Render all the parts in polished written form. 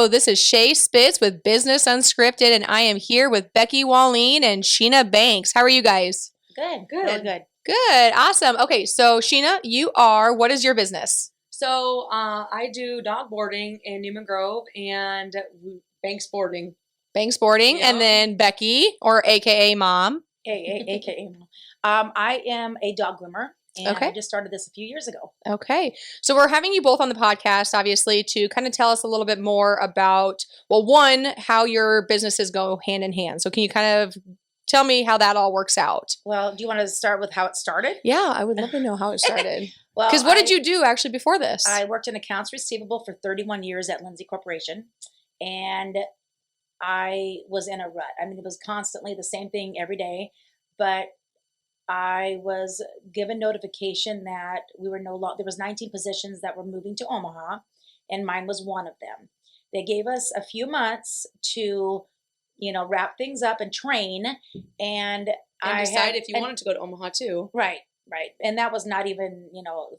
Hello, this is Shae Spitz with Business Unscripted, and I am here with Becky Wallin and Sheena Banks. How are you guys? Good. Good. Awesome. Okay, so Sheena, what is your business? So I do dog boarding in Newman Grove and Banks boarding. Banks boarding, Yeah. and then Becky, or AKA Mom. AKA Mom. I am a dog groomer, and Okay. I just started this a few years ago. Okay. So we're having you both on the podcast, obviously, to kind of tell us a little bit more about, well, one, how your businesses go hand in hand. So can you kind of tell me how that all works out? Well, do you want to start with how it started? Yeah, I would love to know how it started. Well, Because what did you do actually before this? I worked in accounts receivable for 31 years at Lindsay Corporation, and I was in a rut. I mean, it was constantly the same thing every day, but I was given notification that we were no longer, there was 19 positions that were moving to Omaha, and mine was one of them. They gave us a few months to, wrap things up and train, and I decide if you wanted to go to Omaha too. Right. And that was not even,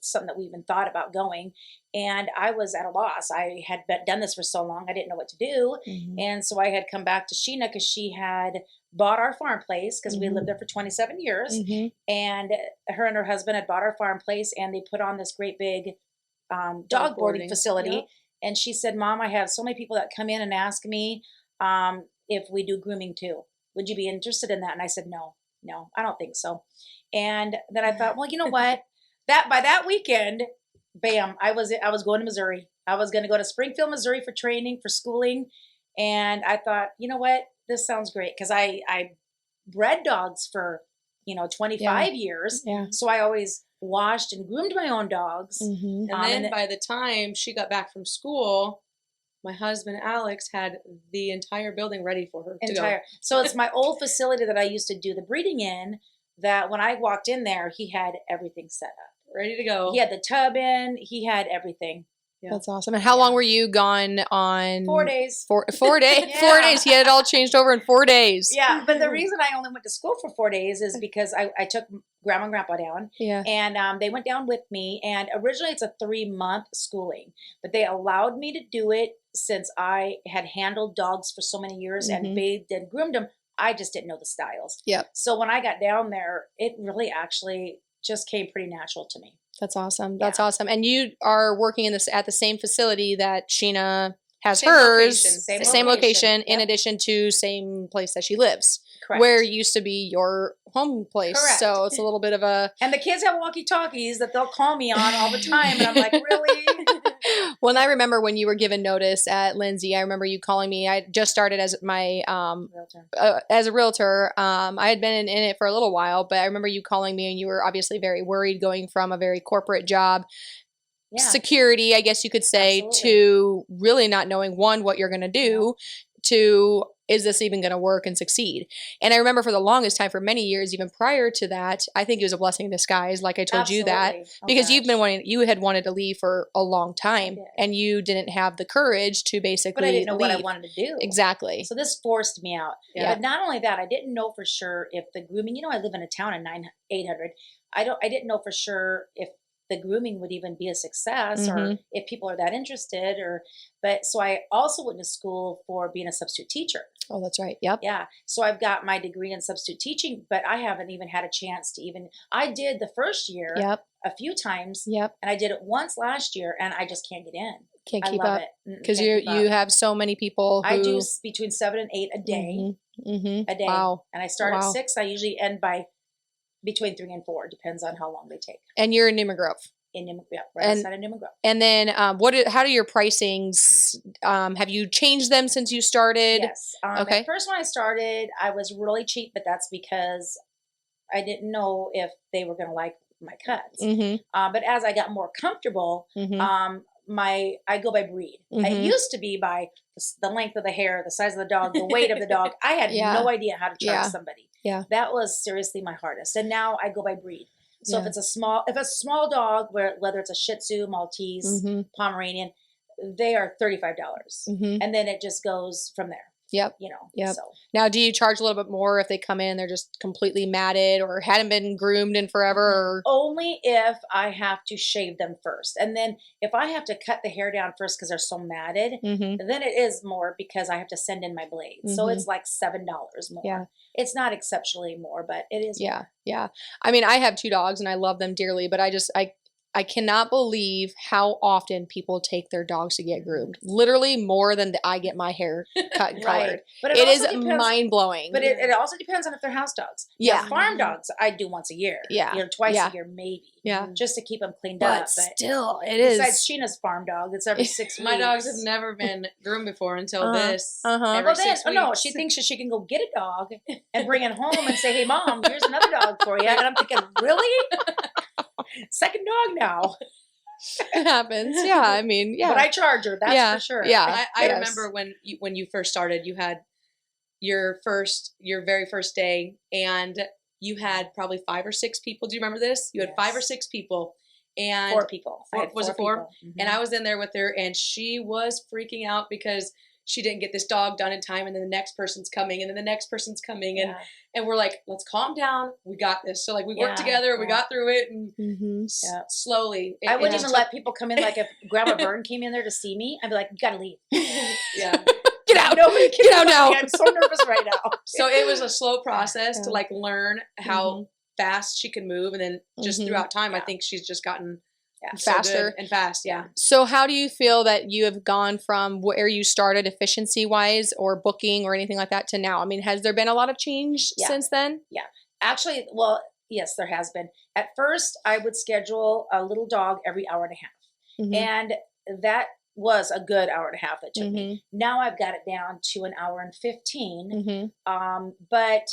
something that we even thought about going. And I was at a loss. I had done this for so long, I didn't know what to do. Mhm. And so I had come back to Sheena because she had bought our farm place because we lived there for 27 years. Mhm. And her and her husband had bought our farm place, and they put on this great big dog boarding facility. Yep. And she said, Mom, I have so many people that come in and ask me if we do grooming too. Would you be interested in that? And I said, no, I don't think so. And then I thought, well, you know what? By that weekend, bam, I was going to Missouri. I was going to go to Springfield, Missouri for training, for schooling. And I thought, you know what? This sounds great, because I bred dogs for, 25 years. Yeah. So I always washed and groomed my own dogs. Mhm. And then by the time she got back from school, my husband Alex had the entire building ready for her to go. So it's my old facility that I used to do the breeding in, that when I walked in there, he had everything set up. Ready to go. He had the tub in, he had everything. Yeah. That's awesome. And how long were you gone on? 4 days. 4 days. Yeah. 4 days. He had it all changed over in 4 days. Yeah, but the reason I only went to school for 4 days is because I took Grandma and Grandpa down, Yeah. and they went down with me. And originally it's a 3-month schooling, but they allowed me to do it since I had handled dogs for so many years Mhm. and bathed and groomed them. I just didn't know the styles. Yep. So when I got down there, it really actually just came pretty natural to me. That's awesome. That's Yeah. awesome. And you are working in this at the same facility that Sheena has Same hers, location. the Same same location, location. in Yep. addition to same place that she lives, Correct. where used to be your home place. Correct. So it's a little bit of a. And the kids have walkie-talkies that they'll call me on all the time, and I'm like, really? Well, and I remember when you were given notice at Lindsay. I remember you calling me. I just started as my Realtor. as a realtor. I had been in it for a little while, but I remember you calling me, and you were obviously very worried going from a very corporate job, Yeah. security, I guess you could say, Absolutely. to really not knowing, one, what you're going to do, to, is this even going to work and succeed? And I remember for the longest time, for many years, even prior to that, I think it was a blessing in disguise, like I told you that, Absolutely. Oh, because gosh. you had wanted to leave for a long time, did. and you didn't have the courage to basically But I didn't know what I leave. wanted to do. Exactly. So this forced me out. Yeah. But not only that, I didn't know for sure if the grooming, I live in a town of 800. I didn't know for sure if the grooming would even be a success, or Mhm. if people are that interested, but so I also went to school for being a substitute teacher. Oh, that's right. Yep. Yeah. So I've got my degree in substitute teaching, but I haven't even had a chance to I did the first year Yep. a few times, Yep. and I did it once last year, and I just can't get in. Can't I keep love up it. because Can't keep you up. have so many people who I do between 7 and 8 a day. Mhm. A day. Wow. And I start at Wow. 6. I usually end by between 3 and 4. Depends on how long they take. And you're in Newman Grove. Right outside of Newman Grove. And then how do your pricings, have you changed them since you started? Yes. Okay. At first when I started, I was really cheap, but that's because I didn't know if they were going to like my cuts. Mm-hmm. But as I got more comfortable, Mm-hmm. I go by breed. It Mhm. used to be by the length of the hair, the size of the dog, the weight of the dog. I had Yeah. no idea how to charge Yeah. somebody. Yeah. That was seriously my hardest. And now I go by breed. So Yeah. if it's a small dog, whether it's a Shih Tzu, Maltese, Mm-hmm. Pomeranian, they are $35, Mm-hmm. and then it just goes from there. Yep. You know. Yep. So Now, do you charge a little bit more if they come in and they're just completely matted or hadn't been groomed in forever? Or? Only if I have to shave them first. And then if I have to cut the hair down first because they're so matted, then it is more because I have to send in my blades. So it's like $7 more. Yeah. It's not exceptionally more, but it is. Yeah. Yeah. I mean, I have 2 dogs and I love them dearly, but I cannot believe how often people take their dogs to get groomed. Literally more than I get my hair cut and colored. But it is mind blowing. But it also depends on if they're house dogs. Yeah. Now, farm dogs, I do once a year. Yeah. You know, twice a year maybe. Yeah. Just to keep them cleaned but up. But still, it is. Besides Sheena's farm dog, it's every 6 weeks. My dogs have never been groomed before until this. Every well, then, 6 no, weeks. she thinks that she can go get a dog and bring it home and say, hey, Mom, here's another dog for you. And I'm thinking, really? Second dog now. It happens. Yeah. I mean, yeah. But I charge her. That's for sure. Yeah. I remember when you first started, you had your very first day, and you had probably 5 or 6 people. Do you remember this? You had 5 or 6 people. And 4 people. Was it 4? People. And I was in there with her, and she was freaking out because she didn't get this dog done in time, and then the next person's coming, and then the next person's coming, and we're like, let's calm down. We got this. So like we worked together, we got through it, and slowly. I wouldn't even let people come in. Like if Grandma Vern came in there to see me, I'd be like, you gotta leave. Yeah. Get out. Nobody can Get out now. I'm so nervous right now. So it was a slow process to like learn how fast she could move, and then just throughout time, I think she's just gotten so faster and fast. Yeah. So how do you feel that you have gone from where you started efficiency wise or booking or anything like that to now? I mean, has there been a lot of change since then? Yeah. Actually, well, yes, there has been. At first, I would schedule a little dog every hour and a half. And that was a good hour and a half that took me. Now I've got it down to an hour and 15. But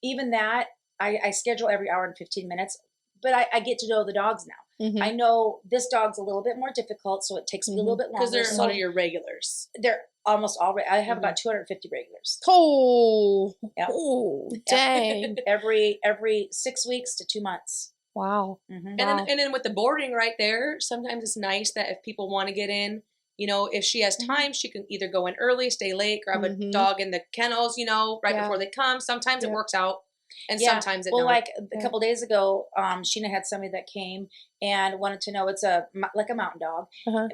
even that, I schedule every hour and 15 minutes, but I get to know the dogs now. I know this dog's a little bit more difficult, so it takes me a little bit longer. Because they're a lot of your regulars. They're almost all, I have about 250 regulars. Oh, Yep. oh, dang. every 6 weeks to 2 months. Wow. And then with the boarding right there, sometimes it's nice that if people want to get in, you know, if she has time, she can either go in early, stay late, grab a dog in the kennels, you know, right before they come. Sometimes it works out. And sometimes it don't. Like a couple days ago, Sheena had somebody that came and wanted to know, it's like a mountain dog,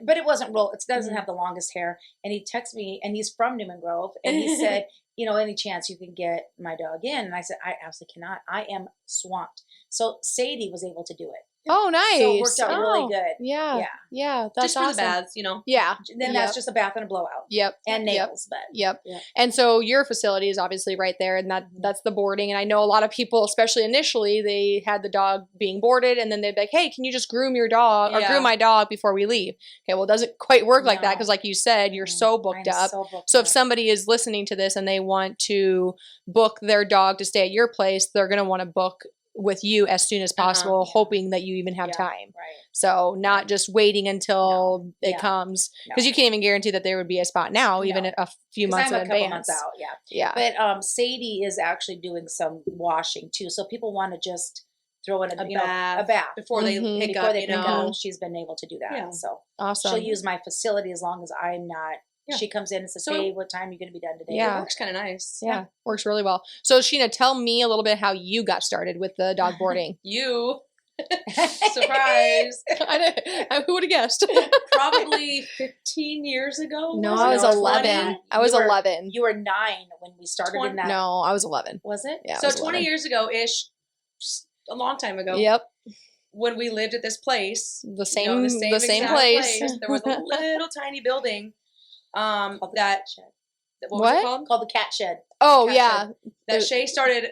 but it wasn't it doesn't have the longest hair. And he texted me, and he's from Newman Grove, and he said, you know, any chance you can get my dog in? And I said, I absolutely cannot. I am swamped. So Sadie was able to do it. Oh, nice. So it worked out really good. Yeah. Yeah. That's just for awesome. the baths, you know. Yeah. Then that's just a bath and a blowout. Yep. And nails, but. Yep. And so your facility is obviously right there, and that's the boarding. And I know a lot of people, especially initially, they had the dog being boarded, and then they'd be like, hey, can you just groom your dog or groom my dog before we leave? Okay, well, it doesn't quite work like that because like you said, you're so booked up. So if somebody is listening to this and they want to book their dog to stay at your place, they're going to want to book with you as soon as possible, hoping that you even have time. Right. So not just waiting until it comes, because you can't even guarantee that there would be a spot now, even a few months in advance. A couple months out, yeah. But Sadie is actually doing some washing too, so people want to just throw in a bath before they pick up. You know, she's been able to do that. Yeah. So awesome. She'll use my facility as long as I'm not. Yeah. She comes in and says, hey, what time are you going to be done today? Yeah. It works kind of nice. Yeah. Works really well. So Sheena, tell me a little bit how you got started with the dog boarding. You. Surprise. Who would have guessed? Probably 15 years ago. No, I was 11. I was 11. You were 9 when we started in that. No, I was 11. Was it? Yeah. So 20 years ago-ish, a long time ago. Yep. When we lived at this place. The same exact place. There was a little tiny building. Called the cat shed. What was it called? Called the cat shed. Oh, cat yeah. Shed. That Shae started,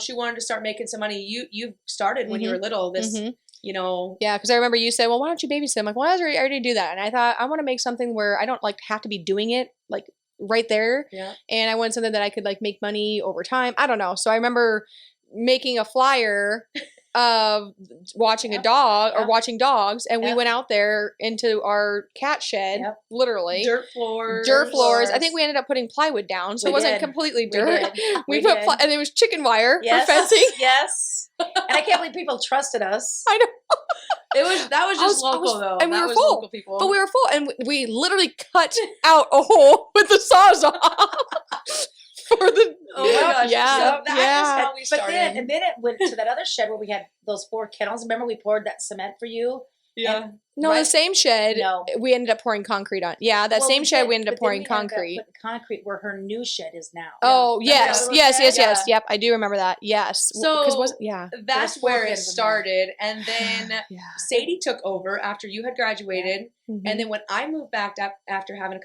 she wanted to start making some money. You started when you were little, this, you know. Yeah, because I remember you said, well, why don't you babysit? I'm like, well, I already do that. And I thought, I want to make something where I don't like have to be doing it like right there. Yeah. And I wanted something that I could like make money over time. I don't know. So I remember making a flyer of watching a dog or watching dogs, and we went out there into our cat shed, literally dirt floors. I think we ended up putting plywood down, so it wasn't completely dirt. We put and it was chicken wire for fencing. Yes, and I can't believe people trusted us. I know. That was just local though, and we were full. Local people. But we were full, and we literally cut out a hole with the sawzall. gosh. Yeah. So that is how we But started. then it went to that other shed where we had those 4 kennels. Remember we poured that cement for you? yeah. And No, the same shed. No. We ended up pouring concrete on. Yeah, that Well, same we shed did, we ended up but then pouring we ended up concrete. putting concrete where her new shed is now. Oh, Remember yes, that little yes, shed? yes, yes. Yeah. Yep, I do remember that. Yes. So yeah. that's There's 4 where it kids in there. started. And then Yeah. Sadie took over after you had graduated. Mhm. And then when I moved back after having a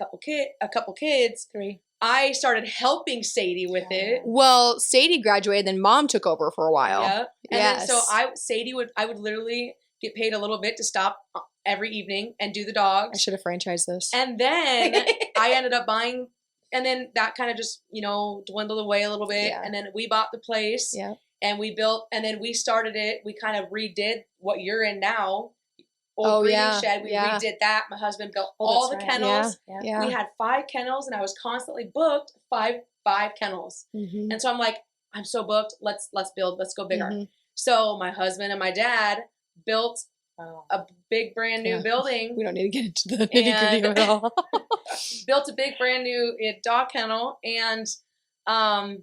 couple kids, 3. I started helping Sadie with it. Well, Sadie graduated, then Mom took over for a while. Yep. And Yes. then so I would literally get paid a little bit to stop every evening and do the dogs. I should have franchised this. And then I ended up buying, and then that kind of just, dwindled away a little bit. Yeah. And then we bought the place. Yeah. And we built, and then we started it. We kind of redid what you're in now. Oh, Grooming yeah, shed. We yeah. redid that. My husband built Oh, all the that's right. kennels. Yeah. We had 5 kennels, and I was constantly booked 5 kennels. Mhm. And so I'm like, I'm so booked. Let's build. Let's go bigger. Mhm. So my husband and my dad built a big brand new Yeah. building. We don't need to get into the nitty-gritty And- at all. Built a big brand new dog kennel, and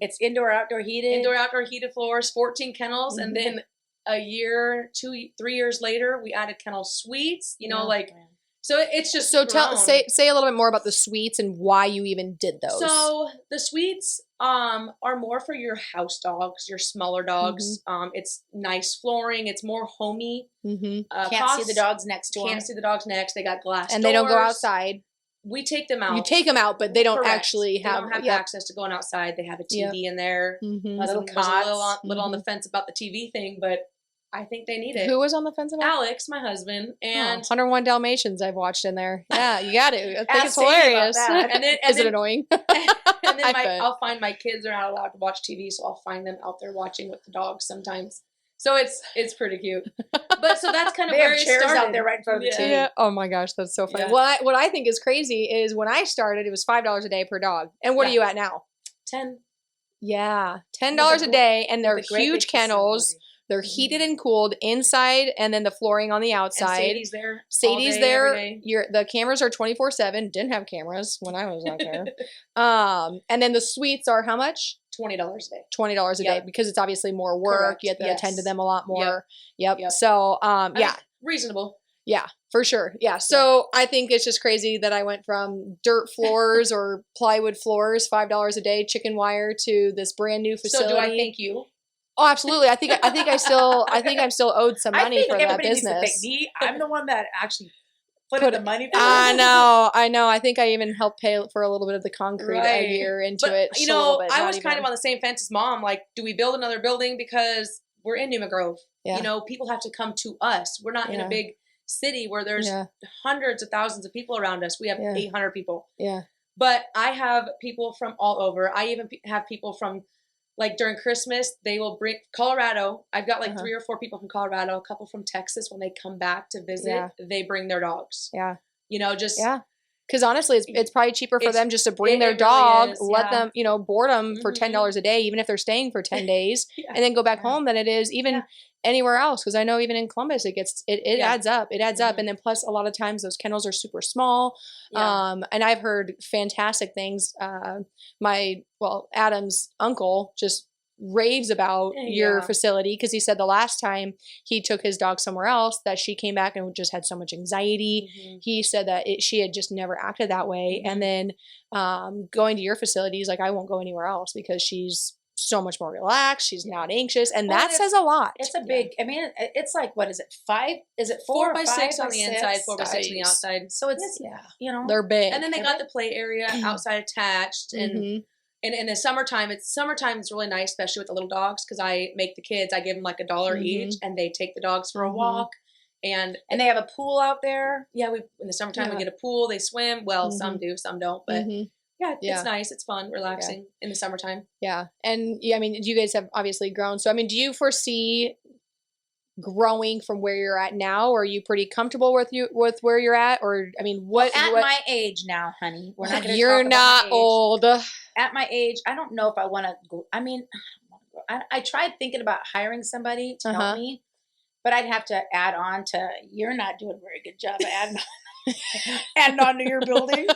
It's indoor, outdoor heated. indoor outdoor heated floors, 14 kennels, and then a year, 3 years later, we added kennel suites. So it's just So grown. say a little bit more about the suites and why you even did those. So the suites are more for your house dogs, your smaller dogs. It's nice flooring. It's more homey. Mhm. Can't see the dogs next to them. Can't see the dogs next. They got glass And they don't go doors. outside. We take them out. You take them out, but they don't Correct. actually They have. don't have yep. access to going outside. They have a Yep. TV in there. Mhm. Little Was a little, cots. little on the fence about the TV thing, but I think they need it. Who was on the fence about? Alex, my husband, and 101 Dalmatians I've watched in there. Yeah, you got to. I think Ask it's Sadie about hilarious. that. and then Is it annoying? and then I bet. I'll find my kids are not allowed to watch TV, so I'll find them out there watching with the dogs sometimes. So it's pretty cute. But so that's kind of They where have it chairs started. out there right in front of the TV. Yeah. Oh my gosh, that's so funny. Yeah. What I think is crazy is when I started, it was $5 a day per dog. And what are Yeah. you at now? 10. Yeah, $10 a day, and they're With a great huge big kennels. facility. They're heated and cooled inside, and then the flooring on the And outside. Sadie's there. Sadie's all day, there. every day. The cameras are 24/7. Didn't have cameras when I was out there. And then the suites are how much? $20 a day. $20 a day Yep. because it's obviously more work. Correct. You have to attend to Yes. them a lot more. Yep. Yep. So I mean, yeah. reasonable. Yeah, for sure. Yeah. So I think it's just crazy that I went from dirt floors or plywood floors, $5 a day, chicken wire, to this brand new facility. So do I thank you? Oh, absolutely. I think I'm still owed some I money think for that everybody needs to thank business. me. I'm the one that actually put in the money for I this. know. I think I even helped pay for a little bit of the concrete a Right. year into But, it. Just a little bit, I not was kind even. of on the same fence as Mom. Like, do we build another building? Because we're in New Grove. Yeah. People have to come to us. We're not in Yeah. a big city where there's Yeah. hundreds of thousands of people around us. We have Yeah. 800 people. Yeah. But I have people from all over. I even have people from, like, during Christmas, they will bring Colorado. I've got like 3 or 4 people from Colorado, a couple from Texas. When they come back to visit, Yeah. they bring their dogs. Yeah. Just Yeah. Because honestly, it's probably cheaper for It's- them just to bring it their really dog, is, let yeah. them, board them for Mhm. $10 a day, even if they're staying for 10 days, Yeah. and then go back Yeah. home than it is even Yeah. anywhere else. Because I know even in Columbus, it Yeah. adds up. It adds up. Mhm. And then plus a lot of times those kennels are super small. Yeah. And I've heard fantastic things. Adam's uncle just raves about your Yeah. facility because he said the last time he took his dog somewhere else that she came back and just had so much anxiety. Mhm. He said that she had just never acted that way. And then going to your facility, he's like, I won't go anywhere else because she's so much more relaxed. She's not anxious. And Well, that says a lot. It's a big, I mean, it's like, what is it, 5? Is it 4 4 by 6 on the inside, 4 by 6 on the Nice. outside. So it's, Yeah. They're big. And then they got the play area outside attached. Mhm. And in the summertime, it's really nice, especially with the little dogs, because I make the kids, I give them like $1 each, and they take the dogs for a Mhm. walk. And and they have a pool out there. yeah, in the summertime Yeah. we get a pool, they swim. Well, some Mhm. do, some don't, but Mhm. yeah, Yeah. it's nice, it's fun, relaxing in the summertime. Yeah. And yeah, I mean, you guys have obviously grown. So, I mean, do you foresee growing from where you're at now? Or are you pretty comfortable with where you're at? Or, I mean, what My age now, honey. We're not going to you're not old. At my age, I don't know if I want to go. I mean, I tried thinking about hiring somebody to help me, but I'd have to add on to, you're not doing a very good job of adding on to your building.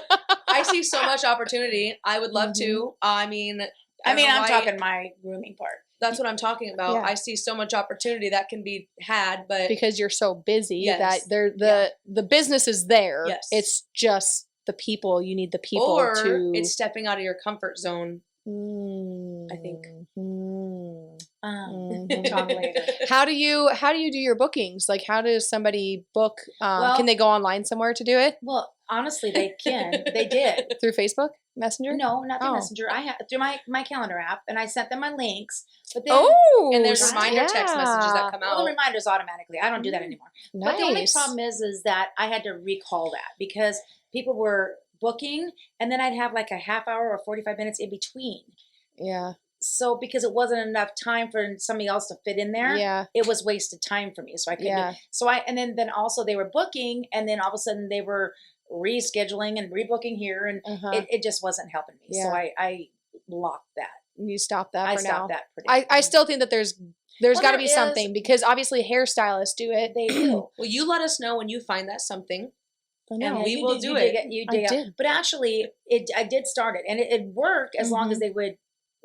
I see so much opportunity. I would love to. I mean, I mean, I'm why- talking my grooming part. That's what I'm talking about. Yeah. I see so much opportunity that can be had, but Because you're so busy Yes. that the business is there. Yes. It's just the people. You need the people or to. it's stepping out of your comfort zone. I think. Mhm. Talk later. How do you do your bookings? Like, how does somebody book? Well- Can they go online somewhere to do it Well, honestly, they can. They did. through Facebook Messenger? No, not through Oh. Messenger. I had through my calendar app, and I sent them my links. But then, Oh, And there's Right. reminder text messages that come well, out. the reminders automatically. I don't do that anymore. But the only Nice. problem is that I had to recall that because people were booking, and then I'd have like a half hour or 45 minutes in between. Yeah, So because it wasn't enough time for somebody else to fit in there, yeah, it was wasted time for me. So I couldn't. Yeah. So and then also they were booking, and then all of a sudden they were rescheduling and rebooking here, and uh-huh. it just wasn't helping me. So Yeah. I blocked that. You stop that I for now. stopped that. Pretty I still think that there's Well, got to there be is. something because obviously hairstylists do it. they do. Well, you let us know when you find that something. I And know. we you will did- do you it. Dig you I dig out. did. But actually, I did start it, and it worked as long Mhm. as they would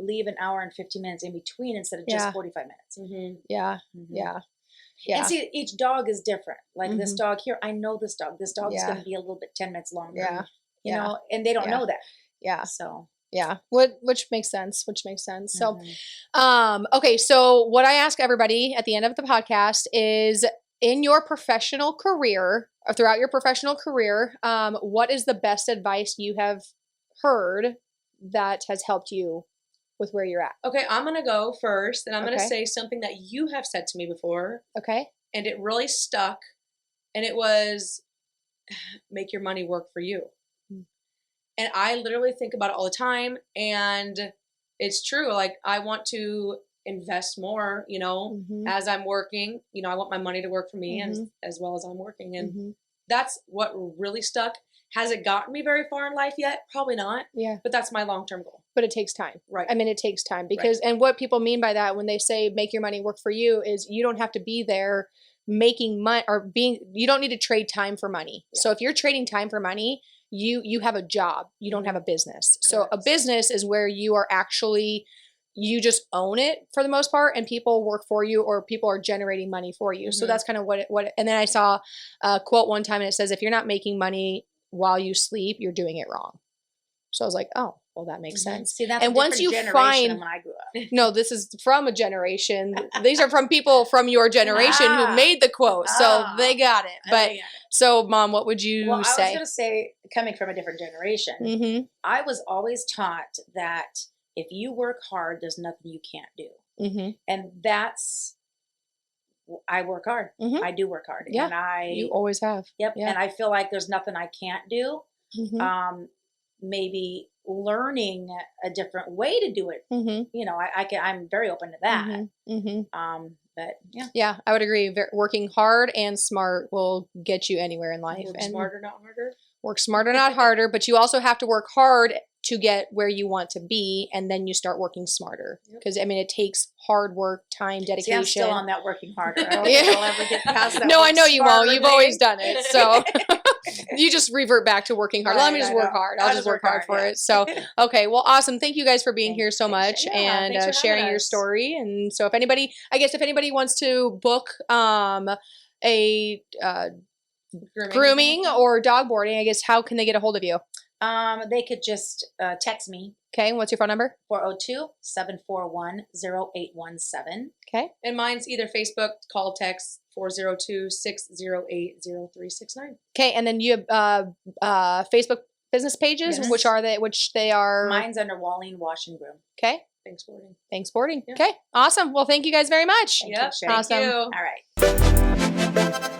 leave an hour and 15 minutes in between instead of just Yeah. 45 minutes. Mm-hmm. Yeah, Mhm. yeah, yeah. And see, each dog is different. Like this Mhm. dog here, I know this dog. This dog is Yeah. going to be a little bit 10 minutes longer. Yeah. You Yeah. know, and they don't Yeah. know that. yeah, So, yeah. Which makes sense. So, mhm. okay. So what I ask everybody at the end of the podcast is, in your professional career, or throughout your professional career, what is the best advice you have heard that has helped you with where you're at? Okay, I'm going to go first, and I'm going to Okay. say something that you have said to me before, Okay. and it really stuck, and it was, make your money work for you. Mm. And I literally think about it all the time, and it's true. Like, I want to invest more, Mhm. as I'm working. I want my money to work for me as well as I'm working. And Mhm. that's what really stuck. Has it gotten me very far in life yet? Probably not. Yeah. But that's my long-term goal. But it takes time. Right. I mean, it takes time because, and what people mean by that when they say make your money work for you is you don't have to be there making money or you don't need to trade time for money. Yeah. So if you're trading time for money, you have a job, you don't have a business. So a Correct. business is where you are actually, you just own it for the most part and people work for you or people are generating money for you. So Mhm. that's kind of and then I saw a quote one time and it says, if you're not making money while you sleep, you're doing it wrong. So I was like, oh, well, that makes sense. See, that's And a once different you generation find- than when I grew up. No, this is from a generation. These are from people from your generation Ah. who made the quote. So Ah. they got it. But so, Mom, what would you well, I was say? going to say, coming from a different generation, Mm-hmm. I was always taught that if you work hard, there's nothing you can't do. Mm-hmm. And that's, I work hard. Mhm. I do work hard. Yeah, And You always have. yep. yeah. And I feel like there's nothing I can't do. Mm-hmm. Maybe learning a different way to do it. Mm-hmm. I'm very open to that. Mm-hmm. But yeah. Yeah, I would agree. Working hard and smart will get you anywhere in life. Work and smarter, not harder. work smarter, not harder. But you also have to work hard to get where you want to be, and then you start working smarter. Yep. Because I mean, it takes hard work, time, dedication. See, I'm still on that working harder. I don't Yeah. think I'll ever get past that. No, I work know you won't. smarter You've thing. always done it. So you just revert back to working hard. Let me Right, just I work know. hard. I'll just work hard for yeah. it. So, okay. Well, awesome. Thank you guys for being here so Thanks, much Shae. Yeah, and thanks for sharing having your us. story. And so if anybody wants to book a grooming or dog boarding, I guess, how can they get a hold of you? They could just text me, Okay. What's your phone number? 402-741-0817. Okay. And mine's either Facebook, call, text 402-608-0369. Okay. And then you have Facebook business pages, Yes. which they are. Mine's under Wallin Wash Groom. Okay. Thanks for ordering. Thanks, boarding. Yeah. Okay. Awesome. Well, thank you guys very much. Thank Yep. you, Shae. Thank Awesome. you. All right.